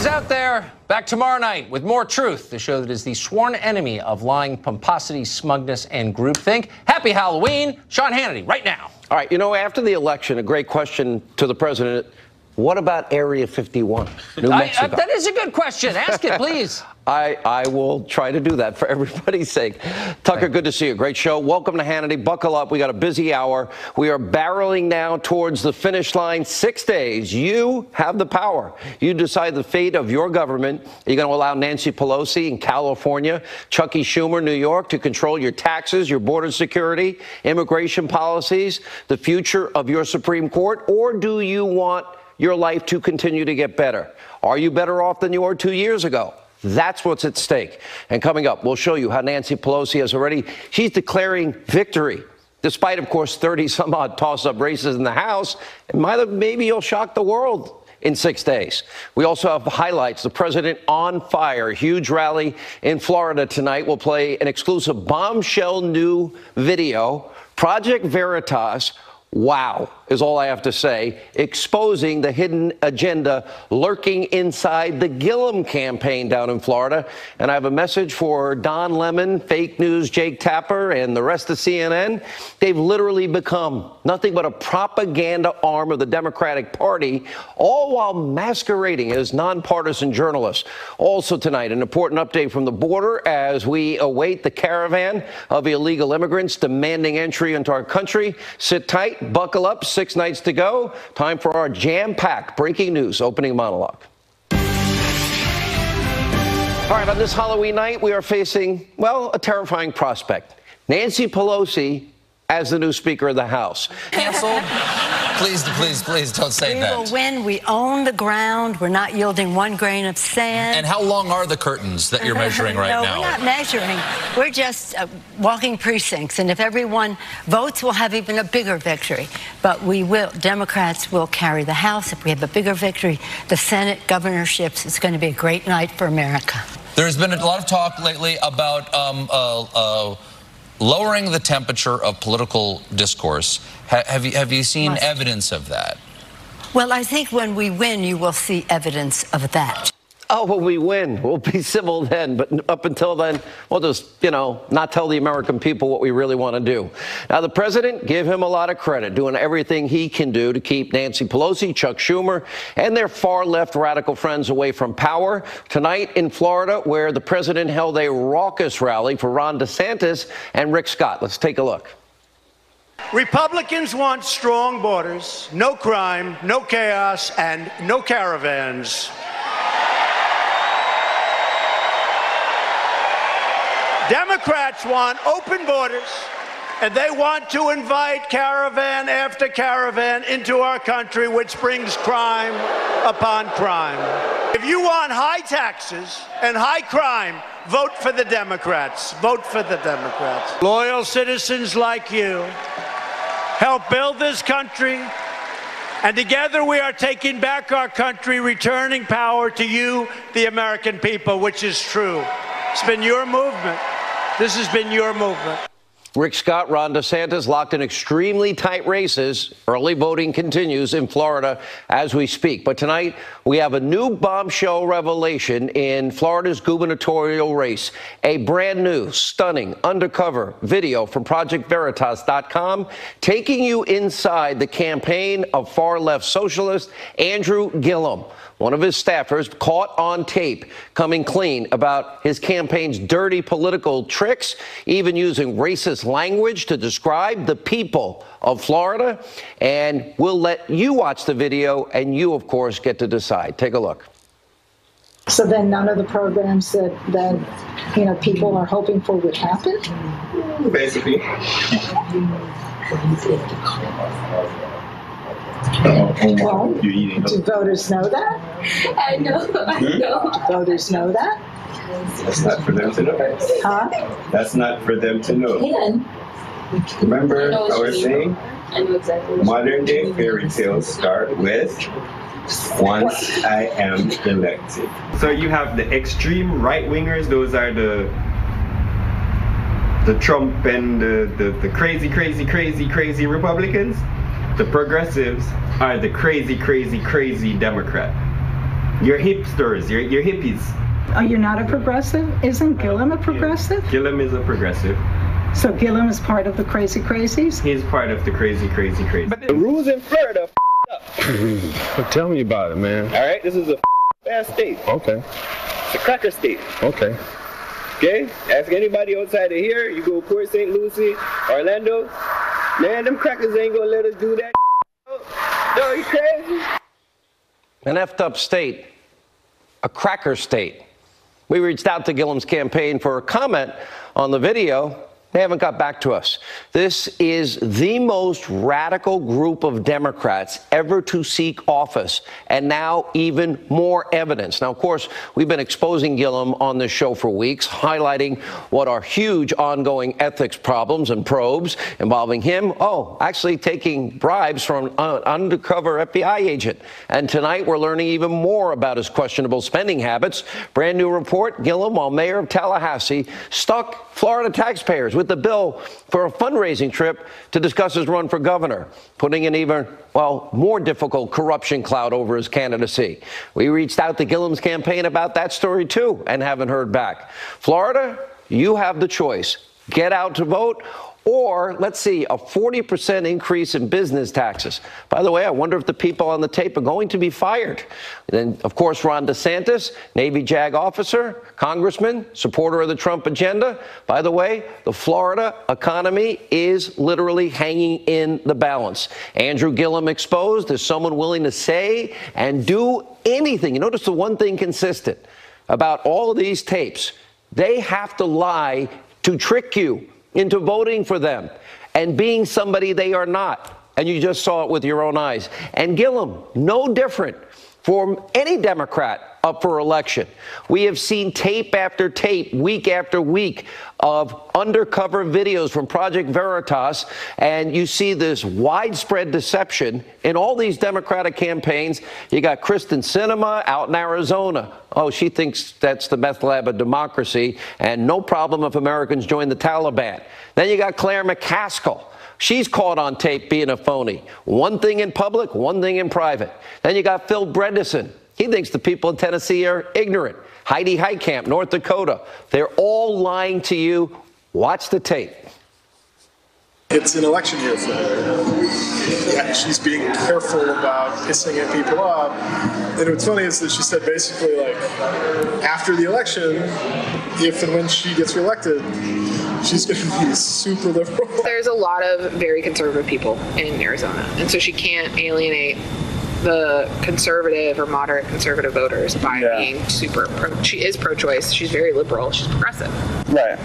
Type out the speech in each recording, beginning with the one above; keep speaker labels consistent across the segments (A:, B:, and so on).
A: He's out there. Back tomorrow night with more truth, the show that is the sworn enemy of lying, pomposity, smugness, and groupthink. Happy Halloween. Sean Hannity, right now.
B: All right, you know, after the election, a great question to the president. What about Area 51, New Mexico?
A: That is a good question. Ask it, please.
B: I will try to do that for everybody's sake. Tucker, good to see you. Great show. Welcome to Hannity. Buckle up. We got a busy hour. We are barreling now towards the finish line. 6 days. You have the power. You decide the fate of your government. You're going to allow Nancy Pelosi in California, Chucky Schumer, New York, to control your taxes, your border security, immigration policies, the future of your Supreme Court, or do you want your life to continue to get better? Are you better off than you were 2 years ago? That's what's at stake. And coming up, we'll show you how Nancy Pelosi has already, she's declaring victory, despite, of course, 30-some-odd toss-up races in the House. And maybe you'll shock the world in 6 days. We also have highlights. The president on fire. Huge rally in Florida tonight. We'll play an exclusive bombshell new video. Project Veritas. Wow, is all I have to say, exposing the hidden agenda lurking inside the Gillum campaign down in Florida. And I have a message for Don Lemon, fake news Jake Tapper, and the rest of CNN. They've literally become nothing but a propaganda arm of the Democratic Party, all while masquerading as nonpartisan journalists. Also tonight, an important update from the border as we await the caravan of illegal immigrants demanding entry into our country. Sit tight. Buckle up, 6 nights to go. Time for our jam-packed breaking news opening monologue. All right, on this Halloween night, we are facing, well, a terrifying prospect. Nancy Pelosi as the new Speaker of the House.
C: Canceled? Please don't say that.
D: We will win. We own the ground. We're not yielding one grain of sand.
C: And how long are the curtains that you're measuring right now?
D: No, we're not measuring. We're just walking precincts. And if everyone votes, we'll have even a bigger victory. But we will. Democrats will carry the House. If we have a bigger victory, the Senate, governorships, it's going to be a great night for America.
C: There's been a lot of talk lately about lowering the temperature of political discourse. Have you seen evidence of that?
D: Well, I think when we win, you will see evidence of that.
B: Oh, when we win, we'll be civil then. But up until then, we'll just, not tell the American people what we really want to do. Now, the president, give him a lot of credit, doing everything he can do to keep Nancy Pelosi, Chuck Schumer, and their far-left radical friends away from power. Tonight in Florida, where the president held a raucous rally for Ron DeSantis and Rick Scott. Let's take a look.
E: Republicans want strong borders, no crime, no chaos, and no caravans. Democrats want open borders, and they want to invite caravan after caravan into our country, which brings crime upon crime. If you want high taxes and high crime, vote for the Democrats. Vote for the Democrats. Loyal citizens like you help build this country, and together we are taking back our country, returning power to you, the American people, which is true. It's been your movement. This has been your movement.
B: Rick Scott, Ron DeSantis locked in extremely tight races. Early voting continues in Florida as we speak. But tonight, we have a new bombshell revelation in Florida's gubernatorial race. A brand new, stunning, undercover video from ProjectVeritas.com taking you inside the campaign of far-left socialist Andrew Gillum. One of his staffers caught on tape coming clean about his campaign's dirty political tricks, even using racist language to describe the people of Florida. And we'll let you watch the video, and you, of course, get to decide. Take a look.
F: So then none of the programs that people are hoping for would happen?
G: Basically.
F: Well, do voters know that?
G: I know.
F: Do voters know that?
G: That's not for them to know.
F: Huh?
G: That's not for them to know. Remember I was saying?
H: I know exactly.
G: Modern day fairy tales start with once I am elected. So you have the extreme right wingers, those are the Trump and the crazy Republicans. The progressives are the crazy Democrat. You're hipsters. You're hippies.
F: Oh, you're not a progressive? Isn't Gillum a progressive?
G: Gillum is a progressive.
F: So Gillum is part of the crazy crazies?
G: He's part of the crazy.
H: But the rules in Florida
I: But tell me about it, man.
H: All right, this is a bad state.
I: Okay.
H: It's a cracker state.
I: Okay.
H: Okay? Ask anybody outside of here. You go Port St. Lucie, Orlando. Man, them crackers ain't gonna let us do that. No, you crazy?
B: An effed up state, a cracker state. We reached out to Gillum's campaign for a comment on the video. They haven't got back to us. This is the most radical group of Democrats ever to seek office, and now even more evidence. Now, of course, we've been exposing Gillum on this show for weeks, highlighting what are huge ongoing ethics problems and probes involving him. Oh, actually taking bribes from an undercover FBI agent. And tonight we're learning even more about his questionable spending habits. Brand new report, Gillum, while mayor of Tallahassee, stuck Florida taxpayers with the bill for a fundraising trip to discuss his run for governor, putting an even, well, more difficult corruption cloud over his candidacy. We reached out to Gillum's campaign about that story, too, and haven't heard back. Florida, you have the choice. Get out to vote, or, let's see, a 40% increase in business taxes. By the way, I wonder if the people on the tape are going to be fired. Then, of course, Ron DeSantis, Navy JAG officer, congressman, supporter of the Trump agenda. By the way, the Florida economy is literally hanging in the balance. Andrew Gillum exposed as someone willing to say and do anything. You notice the one thing consistent about all of these tapes, they have to lie to trick you into voting for them and being somebody they are not. And you just saw it with your own eyes. And Gillum, no different from any Democrat up for election. We have seen tape after tape, week after week, of undercover videos from Project Veritas, and you see this widespread deception in all these Democratic campaigns. You got Kristen Sinema out in Arizona. Oh, she thinks that's the meth lab of democracy, and no problem if Americans join the Taliban. Then you got Claire McCaskill. She's caught on tape being a phony. One thing in public, one thing in private. Then you got Phil Bredesen. He thinks the people in Tennessee are ignorant. Heidi Heitkamp, North Dakota. They're all lying to you. Watch the tape.
J: It's an election year for her. Yeah, she's being careful about pissing at people off. And what's funny is that she said basically, like, after the election, if and when she gets reelected, she's going to be super liberal.
K: There's a lot of very conservative people in Arizona, and so she can't alienate the conservative or moderate conservative voters by being super she is pro-choice, she's very liberal, she's progressive.
H: Right.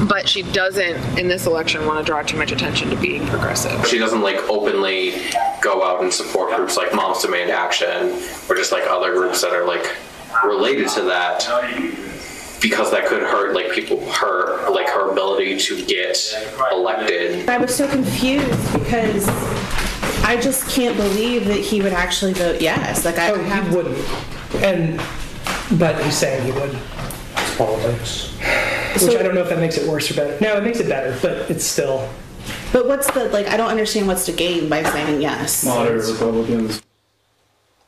K: But she doesn't, in this election, want to draw too much attention to being progressive.
L: She doesn't, like, openly go out and support groups like Moms Demand Action or just, like, other groups that are, like, related to that, because that could hurt, like, her ability to get elected.
M: I was so confused because I just can't believe that he would actually vote yes. Like,
N: he wouldn't. But he's saying he would. It's politics. Which I don't know if that makes it worse or better. No, it makes it better, but it's still.
M: But what's the, like, I don't understand what's to gain by saying yes.
I: Moderate Republicans.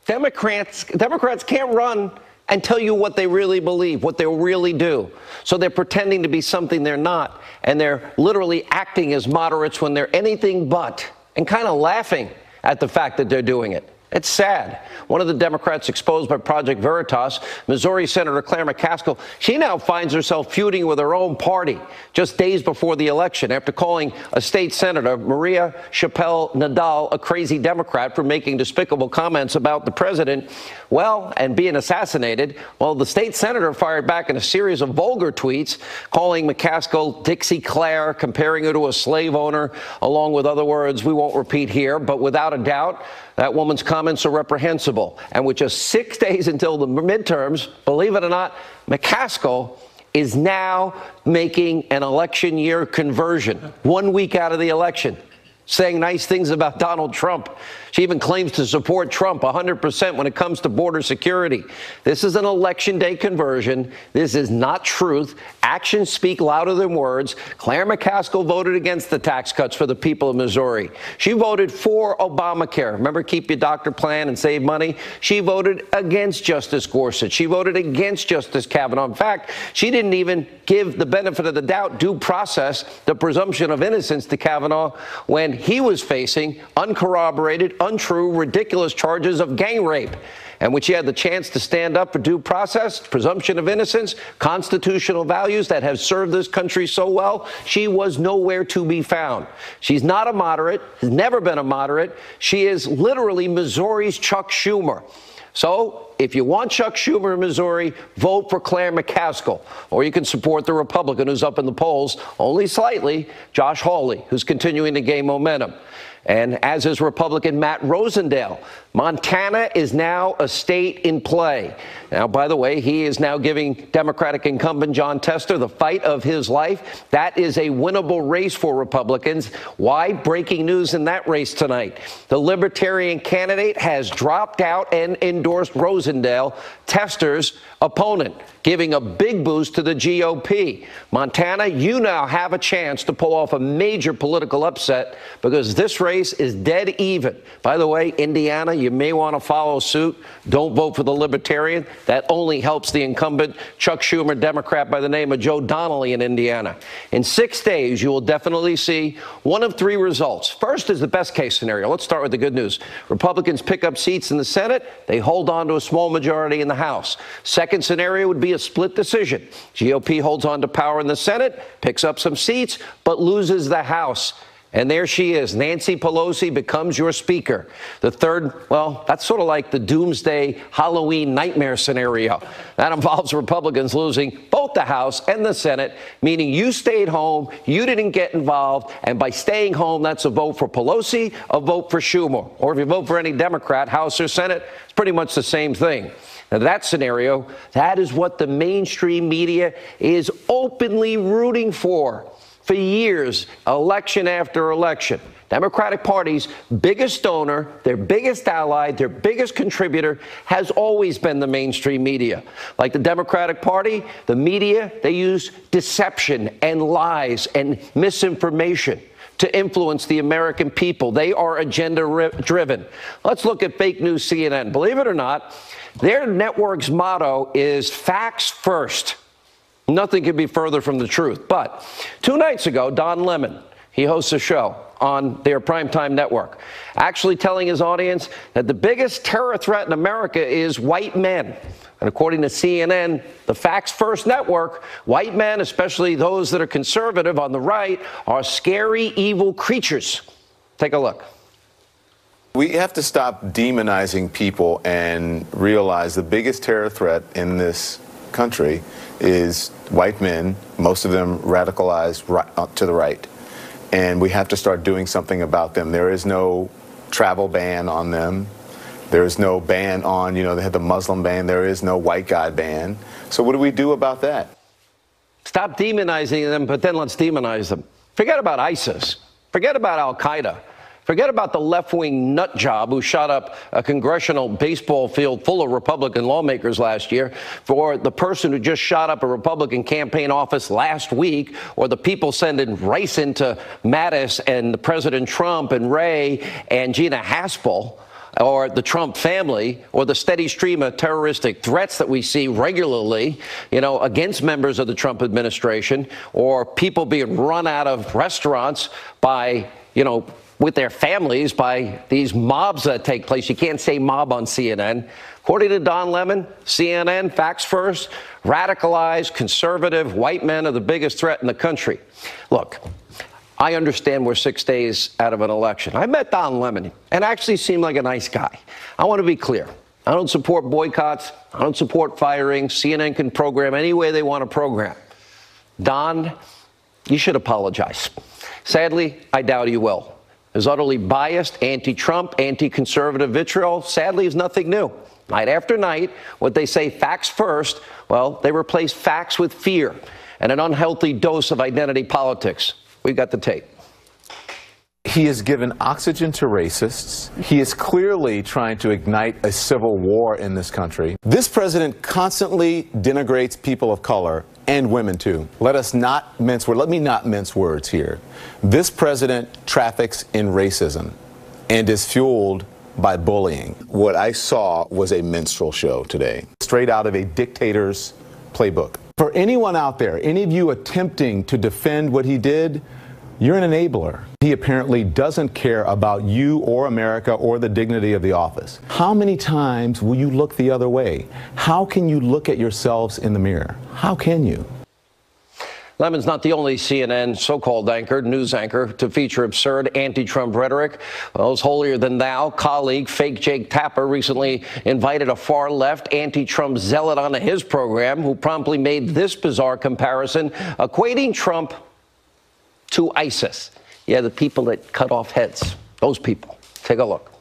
B: Democrats can't run and tell you what they really believe, what they'll really do. So they're pretending to be something they're not, and they're literally acting as moderates when they're anything but, and kind of laughing at the fact that they're doing it. It's sad. One of the Democrats exposed by Project Veritas, Missouri Senator Claire McCaskill, she now finds herself feuding with her own party just days before the election after calling a state senator, Maria Chappelle Nadal, a crazy Democrat for making despicable comments about the president, well, and being assassinated. Well, the state senator fired back in a series of vulgar tweets, calling McCaskill Dixie Claire, comparing her to a slave owner, along with other words we won't repeat here, but without a doubt, that woman's comments are reprehensible. And with just 6 days until the midterms, believe it or not, McCaskill is now making an election year conversion 1 week out of the election, saying nice things about Donald Trump. She even claims to support Trump 100% when it comes to border security. This is an election day conversion. This is not truth. Actions speak louder than words. Claire McCaskill voted against the tax cuts for the people of Missouri. She voted for Obamacare. Remember, keep your doctor plan and save money? She voted against Justice Gorsuch. She voted against Justice Kavanaugh. In fact, she didn't even give the benefit of the doubt, due process, the presumption of innocence to Kavanaugh when he was facing uncorroborated, untrue, ridiculous charges of gang rape. And when she had the chance to stand up for due process, presumption of innocence, constitutional values that have served this country so well, she was nowhere to be found. She's not a moderate, has never been a moderate. She is literally Missouri's Chuck Schumer. So if you want Chuck Schumer in Missouri, vote for Claire McCaskill. Or you can support the Republican who's up in the polls, only slightly, Josh Hawley, who's continuing to gain momentum. And as is Republican Matt Rosendale, Montana is now a state in play. Now, by the way, he is now giving Democratic incumbent Jon Tester the fight of his life. That is a winnable race for Republicans. Why? Breaking news in that race tonight. The Libertarian candidate has dropped out and endorsed Rosendale, Tester's opponent, giving a big boost to the GOP. Montana, you now have a chance to pull off a major political upset because this race is dead even. By the way, Indiana, you may want to follow suit. Don't vote for the Libertarian. That only helps the incumbent Chuck Schumer Democrat by the name of Joe Donnelly in Indiana. In 6 days, you will definitely see one of three results. First is the best case scenario. Let's start with the good news. Republicans pick up seats in the Senate. They hold on to a small majority in the House. Second scenario would be a split decision. GOP holds on to power in the Senate, picks up some seats, but loses the House. And there she is. Nancy Pelosi becomes your speaker. The third, well, that's sort of like the doomsday Halloween nightmare scenario. That involves Republicans losing both the House and the Senate, meaning you stayed home, you didn't get involved, and by staying home, that's a vote for Pelosi, a vote for Schumer. Or if you vote for any Democrat, House or Senate, it's pretty much the same thing. Now, that scenario, that is what the mainstream media is openly rooting for years, election after election. Democratic Party's biggest donor, their biggest ally, their biggest contributor has always been the mainstream media. Like the Democratic Party, the media, they use deception and lies and misinformation to influence the American people. They are agenda-driven. Let's look at fake news CNN. Believe it or not, their network's motto is facts first. Nothing could be further from the truth. But 2 nights ago, Don Lemon, he hosts a show on their primetime network, actually telling his audience that the biggest terror threat in America is white men. And according to CNN, the Facts First network, white men, especially those that are conservative on the right, are scary, evil creatures. Take a look.
O: We have to stop demonizing people and realize the biggest terror threat in this country is white men, most of them radicalized right, to the right. And we have to start doing something about them. There is no travel ban on them. There is no ban on, they had the Muslim ban. There is no white guy ban. So what do we do about that?
B: Stop demonizing them, but then let's demonize them. Forget about ISIS. Forget about Al-Qaeda. Forget about the left-wing nut job who shot up a congressional baseball field full of Republican lawmakers last year, for the person who just shot up a Republican campaign office last week, or the people sending rice into Mattis and President Trump and Ray and Gina Haspel, or the Trump family, or the steady stream of terroristic threats that we see regularly, against members of the Trump administration, or people being run out of restaurants by, with their families by these mobs that take place. You can't say mob on CNN. According to Don Lemon, CNN, Facts First, radicalized, conservative white men are the biggest threat in the country. Look, I understand we're 6 days out of an election. I met Don Lemon and actually seemed like a nice guy. I want to be clear. I don't support boycotts. I don't support firing. CNN can program any way they want to program. Don, you should apologize. Sadly, I doubt you will. Is utterly biased, anti-Trump, anti-conservative vitriol, sadly, is nothing new. Night after night, what they say facts first, well, they replace facts with fear and an unhealthy dose of identity politics. We got the tape.
O: He has given oxygen to racists. He is clearly trying to ignite a civil war in this country. This president constantly denigrates people of color and women too. Let me not mince words here. This president traffics in racism and is fueled by bullying. What I saw was a minstrel show today, straight out of a dictator's playbook. For anyone out there, any of you attempting to defend what he did, you're an enabler. He apparently doesn't care about you or America or the dignity of the office. How many times will you look the other way? How can you look at yourselves in the mirror? How can you?
B: Lemon's not the only CNN so-called news anchor to feature absurd anti-Trump rhetoric. Well, his holier-than-thou colleague, fake Jake Tapper, recently invited a far-left anti-Trump zealot onto his program, who promptly made this bizarre comparison, equating Trump to ISIS. Yeah, the people that cut off heads. Those people. Take a look.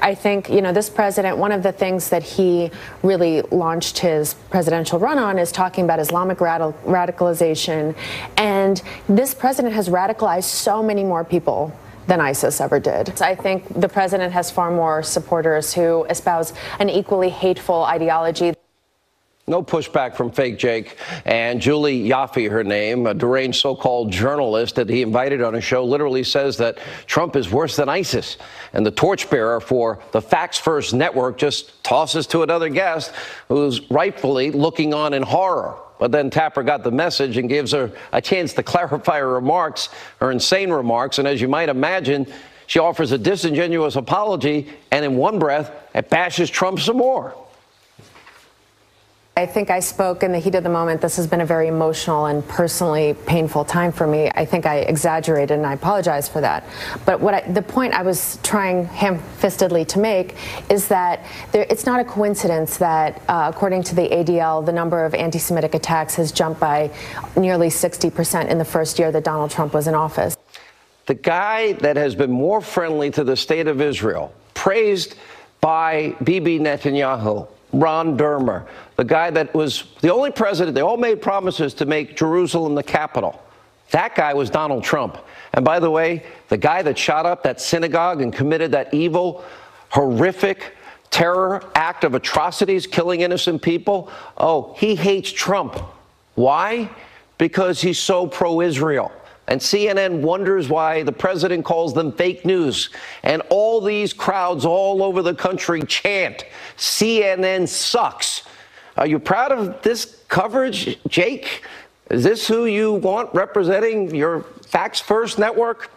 P: I think, this president, one of the things that he really launched his presidential run on is talking about Islamic radicalization. And this president has radicalized so many more people than ISIS ever did. I think the president has far more supporters who espouse an equally hateful ideology.
B: No pushback from fake Jake. And Julie Yaffe, her name, a deranged so-called journalist that he invited on a show, literally says that Trump is worse than ISIS. And the torchbearer for the Facts First network just tosses to another guest who's rightfully looking on in horror. But then Tapper got the message and gives her a chance to clarify her remarks, her insane remarks. And as you might imagine, she offers a disingenuous apology and in one breath, it bashes Trump some more.
P: I think I spoke in the heat of the moment. This has been a very emotional and personally painful time for me. I think I exaggerated, and I apologize for that. But the point I was trying ham-fistedly to make is that it's not a coincidence that, according to the ADL, the number of anti-Semitic attacks has jumped by nearly 60% in the first year that Donald Trump was in office.
B: The guy that has been more friendly to the state of Israel, praised by Bibi Netanyahu, Ron Dermer, the guy that was the only president, they all made promises to make Jerusalem the capital. That guy was Donald Trump. And by the way, the guy that shot up that synagogue and committed that evil, horrific terror act of atrocities, killing innocent people, he hates Trump. Why? Because he's so pro-Israel. And CNN wonders why the president calls them fake news. And all these crowds all over the country chant, CNN sucks. Are you proud of this coverage, Jake? Is this who you want representing your Facts First network?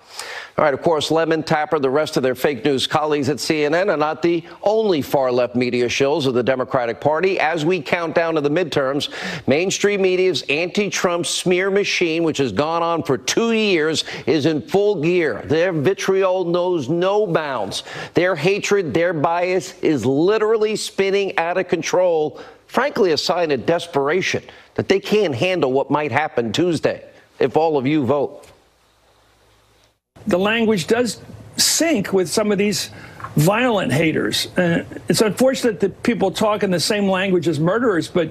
B: All right, of course, Lemon, Tapper, the rest of their fake news colleagues at CNN are not the only far-left media shills of the Democratic Party. As we count down to the midterms, mainstream media's anti-Trump smear machine, which has gone on for 2 years, is in full gear. Their vitriol knows no bounds. Their hatred, their bias is literally spinning out of control, frankly, a sign of desperation that they can't handle what might happen Tuesday if all of you vote.
Q: The language does sync with some of these violent haters. It's unfortunate that people talk in the same language as murderers, but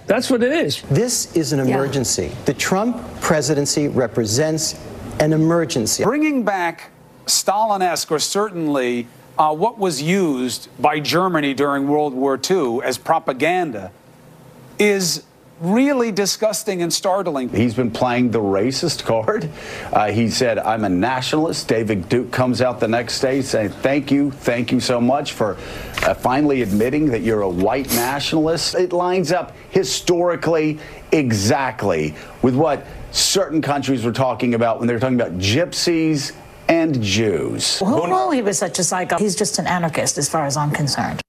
Q: that's what it is.
R: This is an emergency. The Trump presidency represents an emergency.
S: Bringing back Stalin-esque, or certainly what was used by Germany during World War II as propaganda, is really disgusting and startling.
T: He's been playing the racist card. He said, I'm a nationalist. David Duke comes out the next day saying, thank you so much for finally admitting that you're a white nationalist. It lines up historically exactly with what certain countries were talking about when they were talking about gypsies and Jews.
U: Who knew he was such a psycho? He's just an anarchist as far as I'm concerned.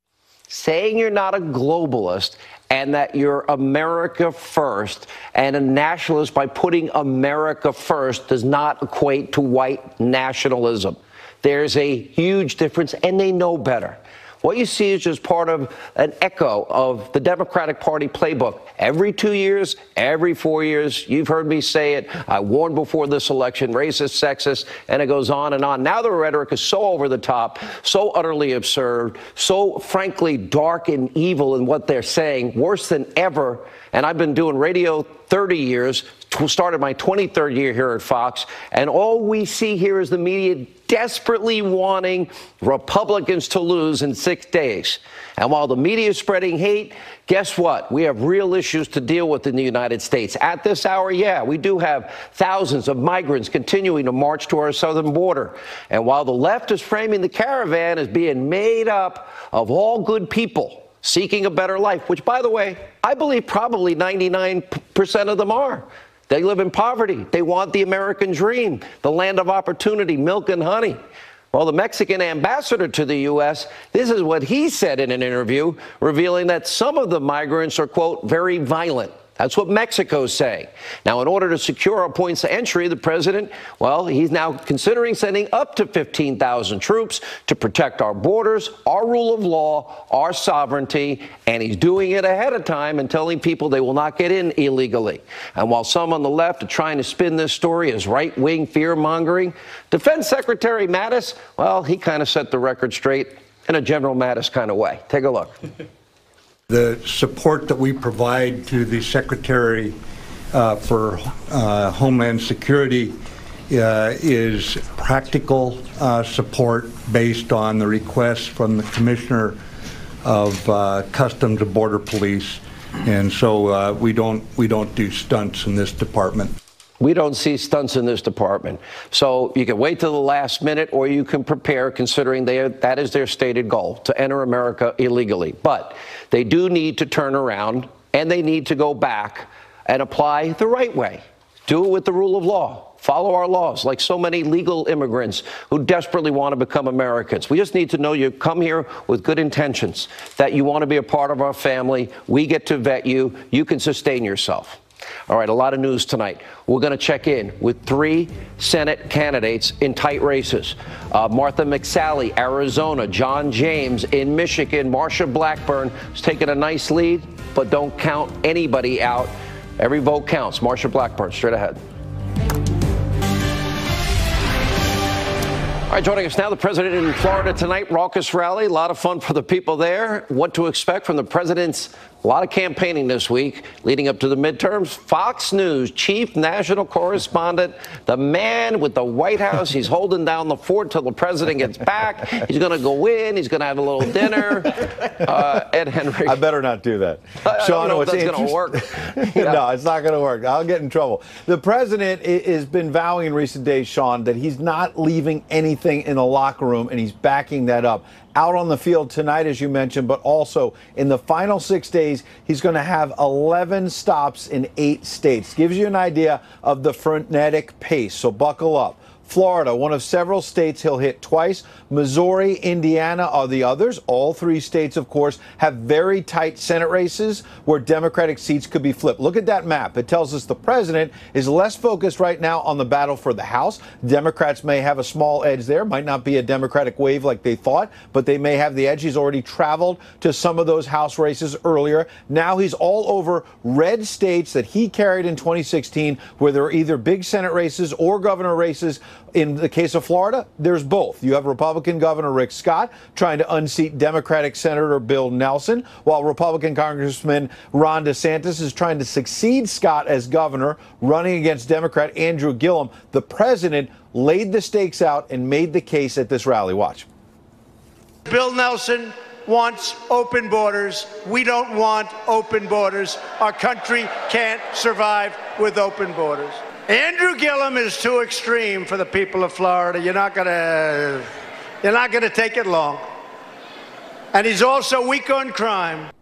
B: Saying you're not a globalist and that you're America first and a nationalist by putting America first does not equate to white nationalism. There's a huge difference, and they know better. What you see is just part of an echo of the Democratic Party playbook. Every 2 years, every 4 years, you've heard me say it. I warned before this election, racist, sexist, and it goes on and on. Now the rhetoric is so over the top, so utterly absurd, so frankly dark and evil in what they're saying, worse than ever. And I've been doing radio 30 years, started my 23rd year here at Fox, and all we see here is the media desperately wanting Republicans to lose in 6 days. And while the media is spreading hate, guess what? We have real issues to deal with in the United States. At this hour, yeah, we do have thousands of migrants continuing to march to our southern border. And while the left is framing the caravan as being made up of all good people seeking a better life, which, by the way, I believe probably 99% of them are. They live in poverty. They want the American dream, the land of opportunity, milk and honey. Well, the Mexican ambassador to the U.S., this is what he said in an interview, revealing that some of the migrants are, quote, very violent. That's what Mexico's saying. Now, in order to secure our points of entry, the president, well, he's now considering sending up to 15,000 troops to protect our borders, our rule of law, our sovereignty, and he's doing it ahead of time and telling people they will not get in illegally. And while some on the left are trying to spin this story as right-wing fear-mongering, Defense Secretary Mattis, well, he kind of set the record straight in a General Mattis kind of way. Take a look.
A: The support that we provide to the Secretary for Homeland Security is practical support based on the requests from the Commissioner of Customs and Border Police, and so we don't do stunts in this department.
B: We don't see stunts in this department. So you can wait till the last minute, or you can prepare, considering that is their stated goal, to enter America illegally. But they do need to turn around, and they need to go back and apply the right way. Do it with the rule of law. Follow our laws, like so many legal immigrants who desperately want to become Americans. We just need to know you come here with good intentions, that you want to be a part of our family. We get to vet you. You can sustain yourself. All right, a lot of news tonight. We're going to check in with 3 Senate candidates in tight races. Martha McSally, Arizona. John James in Michigan. Marsha Blackburn is taking a nice lead, but don't count anybody out. Every vote counts. Marsha Blackburn, straight ahead. All right, joining us now, the president in Florida tonight. Raucous rally, a lot of fun for the people there. What to expect from the president's a lot of campaigning this week leading up to the midterms. Fox News chief national correspondent, the man with the White House. He's holding down the fort till the president gets back. He's going to go in. He's going to have a little dinner. Ed Henry.
V: I better not do that.
B: I don't know if that's going to work.
V: Yeah. No, it's not going to work. I'll get in trouble. The president has been vowing in recent days, Sean, that he's not leaving anything in the locker room, and he's backing that up. Out on the field tonight, as you mentioned, but also in the final 6 days, he's going to have 11 stops in 8 states. Gives you an idea of the frenetic pace, so buckle up. Florida, one of several states he'll hit twice. Missouri, Indiana are the others. All 3 states, of course, have very tight Senate races where Democratic seats could be flipped. Look at that map. It tells us the president is less focused right now on the battle for the House. Democrats may have a small edge there. Might not be a Democratic wave like they thought, but they may have the edge. He's already traveled to some of those House races earlier. Now he's all over red states that he carried in 2016, where there are either big Senate races or governor races. In the case of Florida, there's both. You have Republican Governor Rick Scott trying to unseat Democratic Senator Bill Nelson, while Republican Congressman Ron DeSantis is trying to succeed Scott as governor, running against Democrat Andrew Gillum. The president laid the stakes out and made the case at this rally. Watch.
E: Bill Nelson wants open borders. We don't want open borders. Our country can't survive with open borders. Andrew Gillum is too extreme for the people of Florida. You're not gonna take it long. And he's also weak on crime.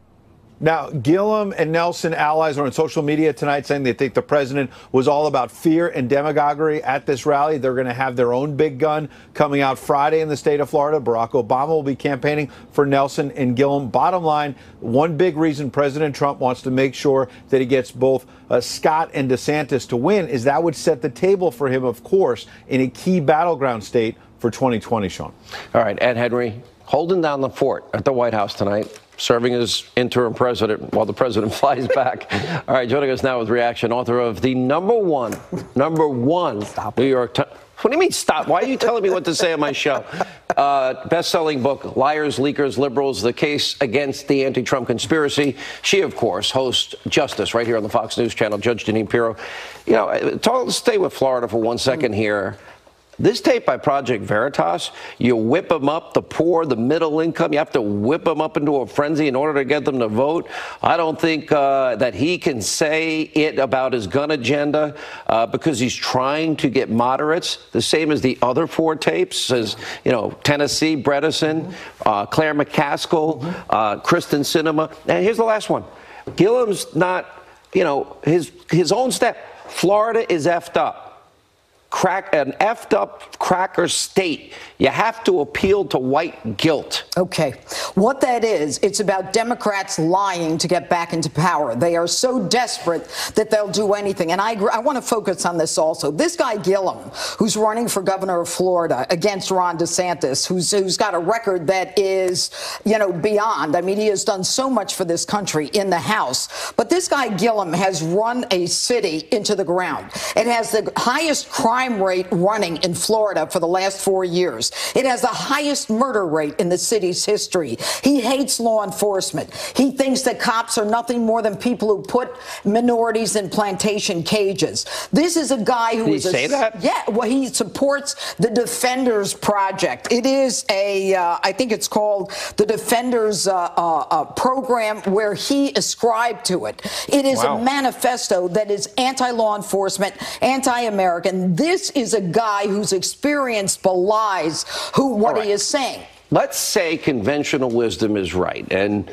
V: Now, Gillum and Nelson allies are on social media tonight saying they think the president was all about fear and demagoguery at this rally. They're going to have their own big gun coming out Friday in the state of Florida. Barack Obama will be campaigning for Nelson and Gillum. Bottom line, one big reason President Trump wants to make sure that he gets both Scott and DeSantis to win is that would set the table for him, of course, in a key battleground state for 2020, Sean.
B: All right, Ed Henry, holding down the fort at the White House tonight, serving as interim president while the president flies back. All right, joining us now with reaction, author of the number one New York Times. What do you mean stop? Why are you telling me what to say on my show? Best-selling book, Liars, Leakers, Liberals, The Case Against the Anti-Trump Conspiracy. She, of course, hosts Justice right here on the Fox News channel, Judge Jeanine Pirro. You know, stay with Florida for 1 second here. This tape by Project Veritas, you whip them up, the poor, the middle income, you have to whip them up into a frenzy in order to get them to vote. I don't think that he can say it about his gun agenda because he's trying to get moderates, the same as the other 4 tapes, as, you know, Tennessee, Bredesen, Claire McCaskill, Kristen Sinema. And here's the last one. Gilliam's not, you know, his own step. Florida is effed up. An effed up cracker state. You have to appeal to white guilt.
C: Okay. What that is, it's about Democrats lying to get back into power. They are so desperate that they'll do anything. And I want to focus on this also. This guy Gillum, who's running for governor of Florida against Ron DeSantis, who's got a record that is, you know, beyond. I mean, he has done so much for this country in the House. But this guy Gillum has run a city into the ground. It has the highest crime rate running in Florida for the last 4 years. It has the highest murder rate in the city's history. He hates law enforcement. He thinks that cops are nothing more than people who put minorities in plantation cages. This is a guy who is
B: Did he say that?
C: Yeah, well, he supports the Defenders Project. It is a, I think it's called the Defenders program where he ascribed to it. It is a manifesto that is anti-law enforcement, anti-American. This is a guy whose experience belies what he is saying.
B: Let's say conventional wisdom is right, and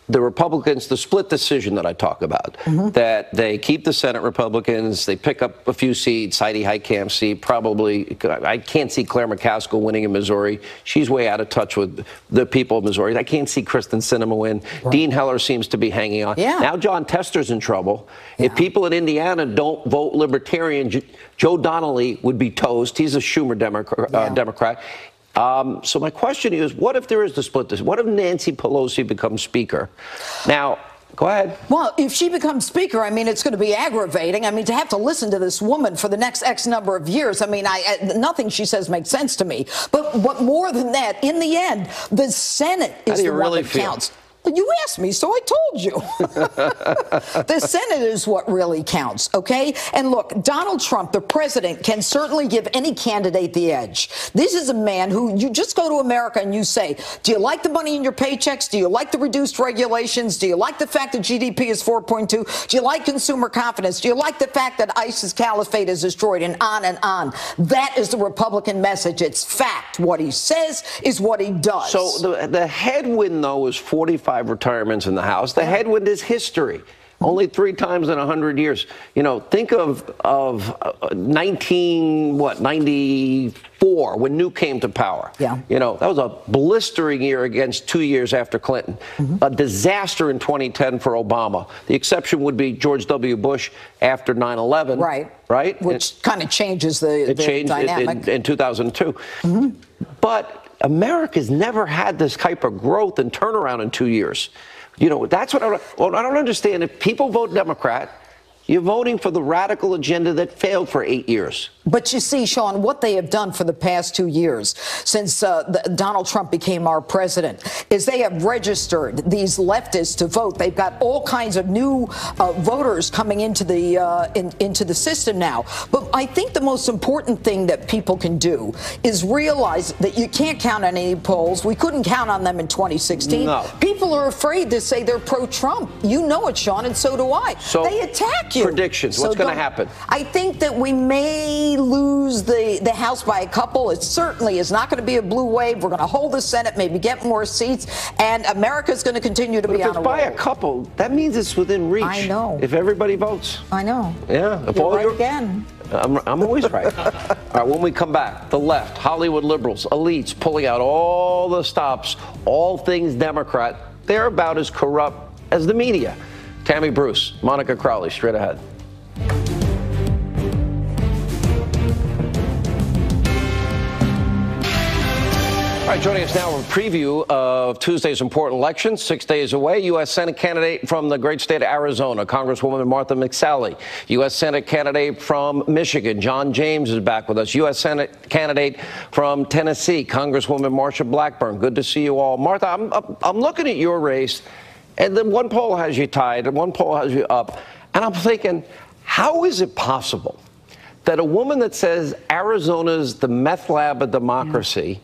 B: the Republicans, the split decision that I talk about, that they keep the Senate Republicans, they pick up a few seats. Heidi Heitkamp seat, probably. I can't see Claire McCaskill winning in Missouri. She's way out of touch with the people of Missouri. I can't see Kristen Sinema win. Dean Heller seems to be hanging on. Now John Tester's in trouble. If people in Indiana don't vote Libertarian, Joe Donnelly would be toast. He's a Schumer Democrat. So my question is, what if there is the split? What if Nancy Pelosi becomes Speaker? Now, go ahead.
C: Well, if she becomes Speaker, I mean, it's going to be aggravating. I mean, to have to listen to this woman for the next X number of years, I mean, nothing she says makes sense to me. But more than that, in the end, the Senate is the one that counts. You asked me, so I told you. The Senate is what really counts, okay? And look, Donald Trump, the president, can certainly give any candidate the edge. This is a man who you just go to America and you say, do you like the money in your paychecks? Do you like the reduced regulations? Do you like the fact that GDP is 4.2? Do you like consumer confidence? Do you like the fact that ISIS caliphate is destroyed? And on and on. That is the Republican message. It's fact. What he says is what he does.
B: So the headwind, though, is 45 retirements in the House. The headwind is history. Only 3 times in 100 years. You know, think of 1994 when Newt came to power. You know, that was a blistering year against 2 years after Clinton. A disaster in 2010 for Obama. The exception would be George W. Bush after 9/11. Right?
C: Which kind of changes the dynamic.
B: In 2002. But America's never had this type of growth and turnaround in 2 years. You know, that's what I don't understand. If people vote Democrat, you're voting for the radical agenda that failed for 8 years.
C: But you see, Sean, what they have done for the past 2 years since Donald Trump became our president is they have registered these leftists to vote. They've got all kinds of new voters coming into the system now. But I think the most important thing that people can do is realize that you can't count on any polls. We couldn't count on them in 2016.
B: No.
C: People are afraid to say they're pro-Trump. You know it, Sean, and so do I.
B: So
C: they attack you.
B: Predictions. What's going to happen?
C: I think that we may lose the House by a couple. It certainly is not going to be a blue wave. We're going to hold the Senate, maybe get more seats, and America's going to continue to be on a roll.
B: If it's by a couple, that means it's within reach.
C: I know.
B: If everybody votes.
C: I know.
B: Yeah. If
C: You're right again.
B: I'm always right. All right, when we come back, the left, Hollywood liberals, elites pulling out all the stops, all things Democrat. They're about as corrupt as the media. Tammy Bruce, Monica Crowley, straight ahead. All right, joining us now, a preview of Tuesday's important election, 6 days away. U.S. Senate candidate from the great state of Arizona, Congresswoman Martha McSally. U.S. Senate candidate from Michigan, John James, is back with us. U.S. Senate candidate from Tennessee, Congresswoman Marsha Blackburn. Good to see you all. Martha, I'm looking at your race, and then one poll has you tied, and one poll has you up. And I'm thinking, how is it possible that a woman that says Arizona's the meth lab of democracy,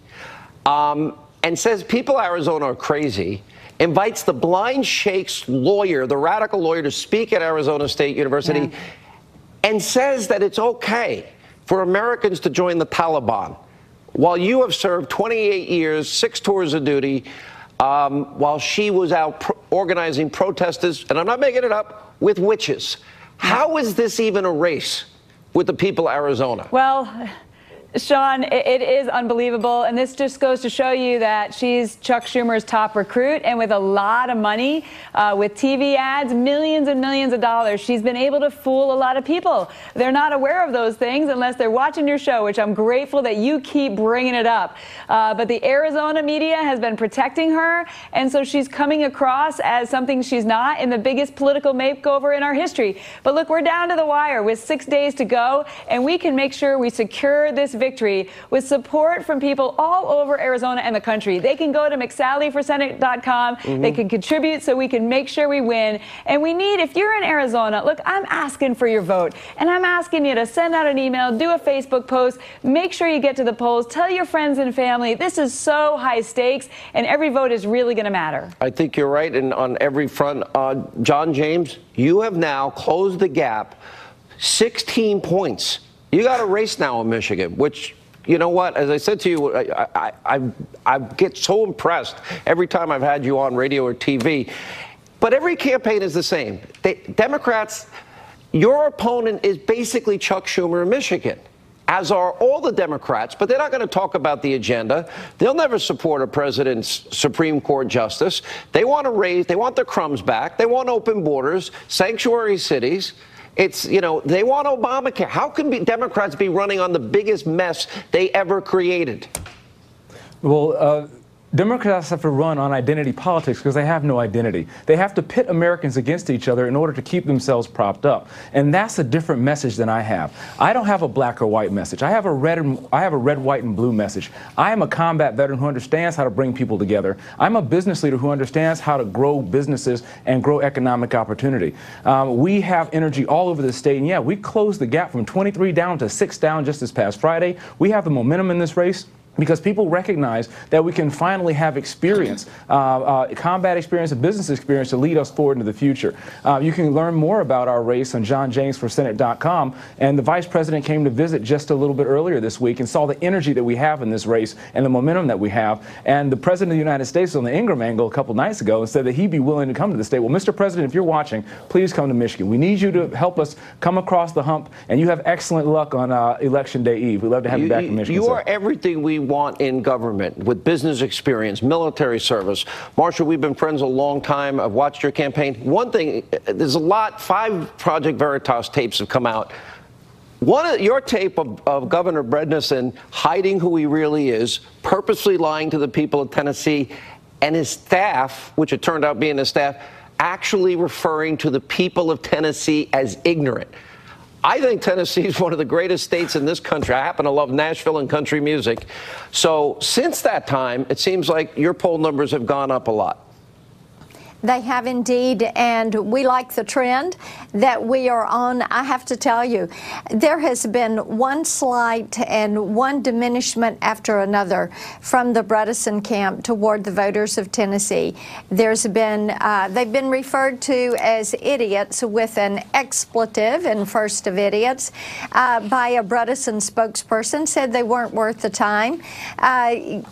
B: and says people in Arizona are crazy, invites the blind sheikh's lawyer, the radical lawyer, to speak at Arizona State University, and says that it's okay for Americans to join the Taliban, while you have served 28 years, 6 tours of duty, while she was out organizing protesters, and I'm not making it up, with witches. How is this even a race with the people of Arizona?
D: Well, Sean, it is unbelievable, and this just goes to show you that she's Chuck Schumer's top recruit, and with a lot of money, with TV ads, millions and millions of dollars, she's been able to fool a lot of people. They're not aware of those things unless they're watching your show, which I'm grateful that you keep bringing it up. But the Arizona media has been protecting her, and so she's coming across as something she's not in the biggest political makeover in our history. But look, we're down to the wire with 6 days to go, and we can make sure we secure this victory with support from people all over Arizona and the country. They can go to McSallyForSenate.com. They can contribute so we can make sure we win. And we need, if you're in Arizona, look, I'm asking for your vote. And I'm asking you to send out an email, do a Facebook post, make sure you get to the polls, tell your friends and family. This is so high stakes, and every vote is really going to matter.
B: I think you're right, and on every front. John James, you have now closed the gap 16 points. You got a race now in Michigan, which, you know what, as I said to you, I get so impressed every time I've had you on radio or TV. But every campaign is the same. Democrats, your opponent is basically Chuck Schumer in Michigan, as are all the Democrats, but they're not going to talk about the agenda. They'll never support a president's Supreme Court justice. They want to raise, they want their crumbs back. They want open borders, sanctuary cities. It's, you know, they want Obamacare. How can Democrats be running on the biggest mess they ever created?
F: Well, Democrats have to run on identity politics because they have no identity. They have to pit Americans against each other in order to keep themselves propped up. And that's a different message than I have. I don't have a black or white message. I have a red, white, and blue message. I am a combat veteran who understands how to bring people together. I'm a business leader who understands how to grow businesses and grow economic opportunity. We have energy all over the state. And yeah, we closed the gap from 23 down to 6 down just this past Friday. We have the momentum in this race because people recognize that we can finally have experience, combat experience and business experience to lead us forward into the future. You can learn more about our race on JohnJamesForSenate.com. And the vice president came to visit just a little bit earlier this week and saw the energy that we have in this race and the momentum that we have. And the president of the United States was on the Ingram angle a couple nights ago and said that he'd be willing to come to the state. Well, Mr. President, if you're watching, please come to Michigan. We need you to help us come across the hump, and you have excellent luck on Election Day Eve. We'd love to have you back in Michigan.
B: You are everything we want in government, with business experience, military service. Marsha, we've been friends a long time. I've watched your campaign. One thing, there's a lot, 5 Project Veritas tapes have come out. One of your tape of Governor Bredesen hiding who he really is, purposely lying to the people of Tennessee, and his staff, which it turned out being his staff, actually referring to the people of Tennessee as ignorant. I think Tennessee is one of the greatest states in this country. I happen to love Nashville and country music. So since that time, it seems like your poll numbers have gone up a lot.
W: They have indeed, and we like the trend that we are on. I have to tell you, there has been one slight and one diminishment after another from the Bredesen camp toward the voters of Tennessee. There's been, they've been referred to as idiots with an expletive in first of idiots by a Bredesen spokesperson, said they weren't worth the time.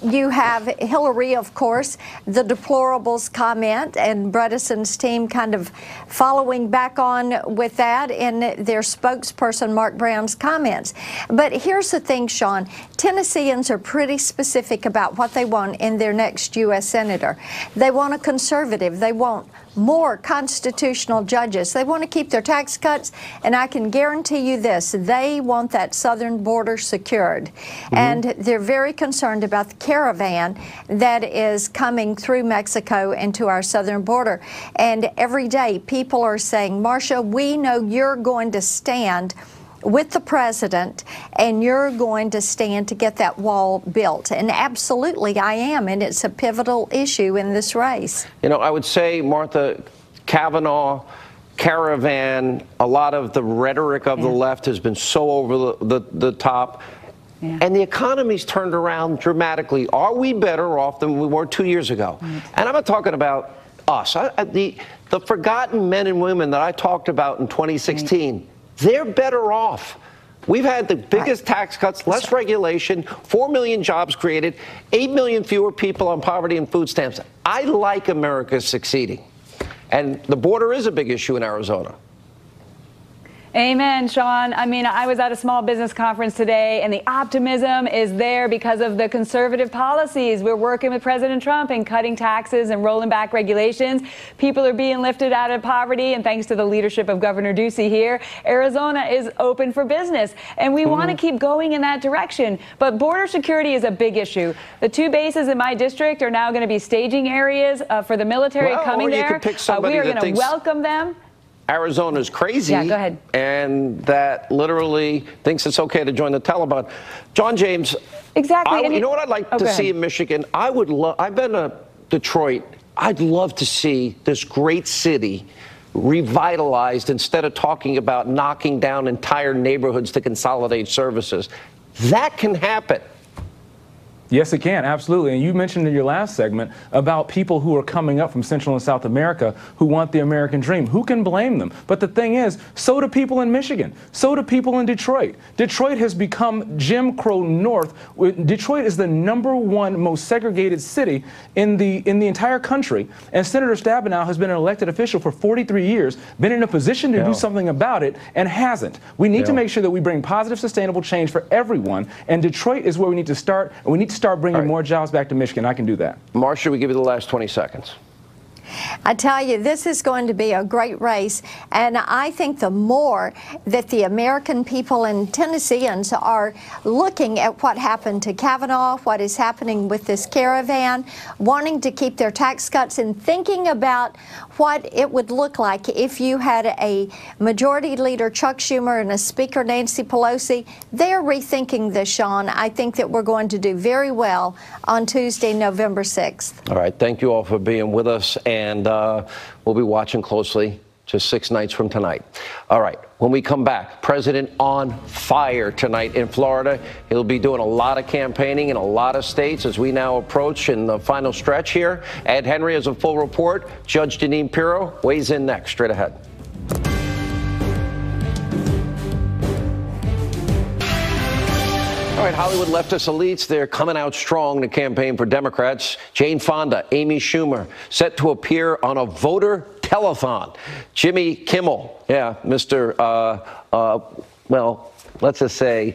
W: You have Hillary, of course, the deplorables comment, and Bredesen's team kind of following back on with that in their spokesperson Mark Brown's comments. But here's the thing, Sean, Tennesseans are pretty specific about what they want in their next U.S. Senator. They want a conservative. They want more constitutional judges. They want to keep their tax cuts, and I can guarantee you this, they want that southern border secured. And they're very concerned about the caravan that is coming through Mexico into our southern border. And every day people are saying, Marsha, we know you're going to stand with the president, and you're going to stand to get that wall built. And absolutely I am, and it's a pivotal issue in this race.
B: You know, I would say, Martha, Kavanaugh, caravan, a lot of the rhetoric of the left has been so over the top. And the economy's turned around dramatically. Are we better off than we were 2 years ago? And I'm not talking about us. The forgotten men and women that I talked about in 2016, they're better off. We've had the biggest tax cuts, less regulation, 4 million jobs created, 8 million fewer people on poverty and food stamps. I like America succeeding. And the border is a big issue in Arizona.
D: Amen, Sean. I mean, I was at a small business conference today, and the optimism is there because of the conservative policies. We're working with President Trump and cutting taxes and rolling back regulations. People are being lifted out of poverty, and thanks to the leadership of Governor Ducey here, Arizona is open for business. And we want to keep going in that direction. But border security is a big issue. The 2 bases in my district are now going to be staging areas for the military coming there. We are going to welcome them.
B: Arizona's crazy.
D: Yeah, go ahead.
B: And that literally thinks it's okay to join the Taliban. John James.
D: Exactly.
B: You know what I'd like to see in Michigan? I've been to Detroit. I'd love to see this great city revitalized instead of talking about knocking down entire neighborhoods to consolidate services. That can happen.
F: Yes, it can, absolutely. And you mentioned in your last segment about people who are coming up from Central and South America who want the American dream. Who can blame them? But the thing is, so do people in Michigan. So do people in Detroit. Detroit has become Jim Crow North. Detroit is the #1 most segregated city in the entire country. And Senator Stabenow has been an elected official for 43 years, been in a position to do something about it, and hasn't. We need to make sure that we bring positive, sustainable change for everyone. And Detroit is where we need to start. And we need to start bringing more jobs back to Michigan. I can do that.
B: Marsha, we give you the last 20 seconds.
W: I tell you, this is going to be a great race, and I think the more that the American people and Tennesseans are looking at what happened to Kavanaugh, what is happening with this caravan, wanting to keep their tax cuts, and thinking about what it would look like if you had a Majority Leader Chuck Schumer and a Speaker Nancy Pelosi, they're rethinking this, Sean. I think that we're going to do very well on Tuesday, November 6th.
B: All right. Thank you all for being with us. And we'll be watching closely just 6 nights from tonight. All right, when we come back, President on fire tonight in Florida. He'll be doing a lot of campaigning in a lot of states as we now approach in the final stretch here. Ed Henry has a full report. Judge Jeanine Pirro weighs in next, straight ahead. All right, Hollywood leftist elites, they're coming out strong to campaign for Democrats. Jane Fonda, Amy Schumer, set to appear on a voter telethon. Jimmy Kimmel, Mr. Well, let's just say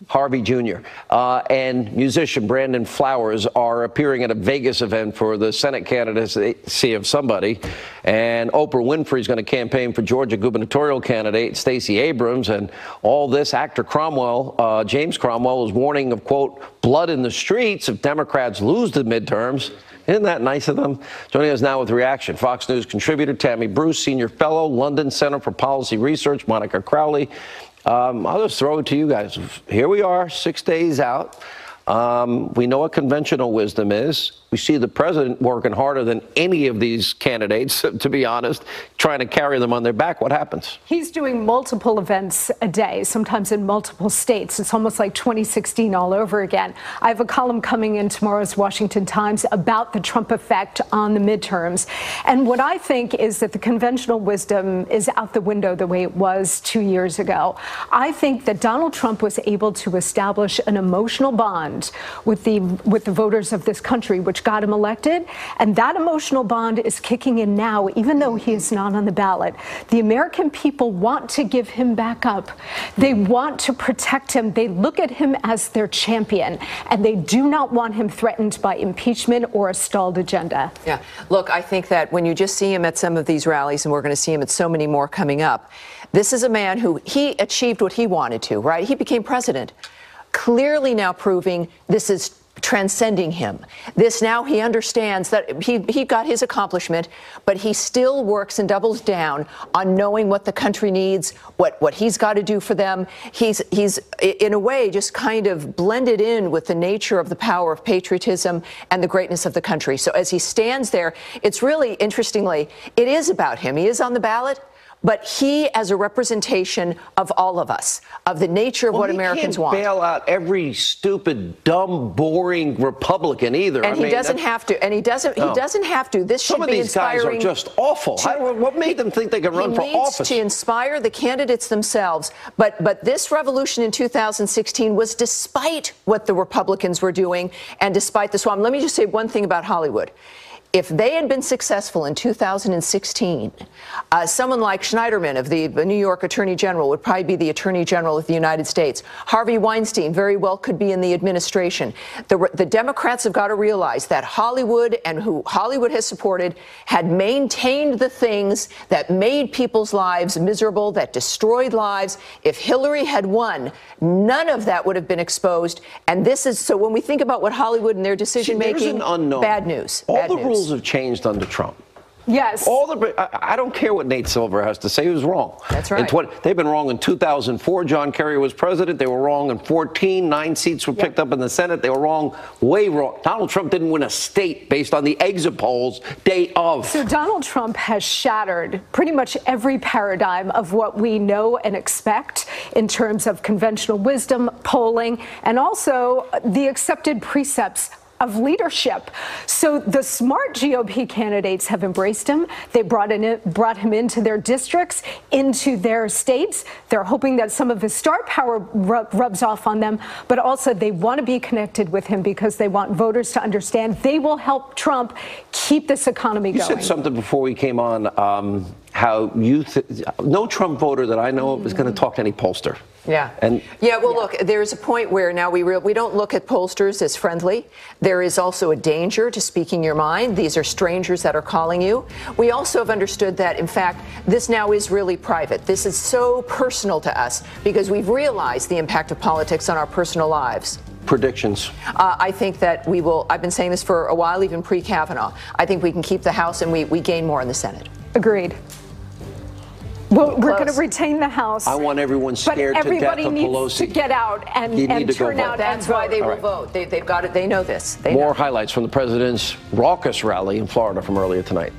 B: Harvey Jr. And musician Brandon Flowers are appearing at a Vegas event for the Senate candidacy of somebody. And Oprah Winfrey is going to campaign for Georgia gubernatorial candidate Stacey Abrams. And all this, actor Cromwell, James Cromwell, is warning of, quote, blood in the streets if Democrats lose the midterms. Isn't that nice of them? Joining us now with reaction, Fox News contributor Tammy Bruce, senior fellow, London Center for Policy Research, Monica Crowley. I'll just throw it to you guys. Here we are, 6 days out. We know what conventional wisdom is. We see the president working harder than any of these candidates, to be honest, trying to carry them on their back. What happens?
G: He's doing multiple events a day, sometimes in multiple states. It's almost like 2016 all over again. I have a column coming in tomorrow's Washington Times about the Trump effect on the midterms. And what I think is that the conventional wisdom is out the window the way it was 2 years ago. I think that Donald Trump was able to establish an emotional bond bond with the voters of this country, which got him elected. And that emotional bond is kicking in now, even though he is not on the ballot. The American people want to give him back up. They want to protect him. They look at him as their champion, and they do not want him threatened by impeachment or a stalled agenda.
H: Yeah. Look, I think that when you just see him at some of these rallies, and we're going to see him at so many more coming up, this is a man who he achieved what he wanted to, right? He became president, clearly now proving this is transcending him. This now he understands that he got his accomplishment, but he still works and doubles down on knowing what the country needs, what he's got to do for them. He's in a way just kind of blended in with the nature of the power of patriotism and the greatness of the country. So as he stands there, it's really, interestingly, it is about him. He is on the ballot, but he as a representation of all of us, of the nature of what Americans want.
B: He can't bail out every stupid, dumb, boring Republican either.
H: And he doesn't have to. And he doesn't have to. This should be inspiring.
B: Some of these guys are just awful. What made them think they could run for office?
H: He needs to inspire the candidates themselves. But this revolution in 2016 was despite what the Republicans were doing and despite the swamp. Let me just say one thing about Hollywood. If they had been successful in 2016, someone like Schneiderman of the New York Attorney General would probably be the Attorney General of the United States. Harvey Weinstein very well could be in the administration. The Democrats have got to realize that Hollywood and who Hollywood has supported had maintained the things that made people's lives miserable, that destroyed lives. If Hillary had won, none of that would have been exposed. And this is, so when we think about what Hollywood and their decision making, bad news.
B: All the rules have changed under Trump.
G: Yes.
B: I don't care what Nate Silver has to say. He was wrong.
H: That's right.
B: They've been wrong in 2004. John Kerry was president. They were wrong in 2014. 9 seats were picked up in the Senate. They were wrong, way wrong. Donald Trump didn't win a state based on the exit polls day of.
G: So Donald Trump has shattered pretty much every paradigm of what we know and expect in terms of conventional wisdom, polling, and also the accepted precepts of leadership. So the smart GOP candidates have embraced him. They brought him into their districts, into their states. They're hoping that some of his star power rubs off on them, but also they want to be connected with him because they want voters to understand they will help Trump keep this economy going.
B: You said something before we came on, how no Trump voter that I know of is going to talk to any pollster.
H: Yeah. Well, look, there's a point where now we don't look at pollsters as friendly. There is also a danger to speaking your mind. These are strangers that are calling you. We also have understood that, in fact, this now is really private. This is so personal to us because we've realized the impact of politics on our personal lives.
B: Predictions.
H: I think that we will. I've been saying this for a while, even pre-Kavanaugh. I think we can keep the House and we gain more in the Senate.
G: Agreed. Well, we're going to retain the House.
B: I want everyone scared
G: but
B: to death of
G: everybody
B: Pelosi.
G: needs to get out and turn out.
H: That's why they will vote. They've got it. They know this.
B: More highlights from the president's raucous rally in Florida from earlier tonight.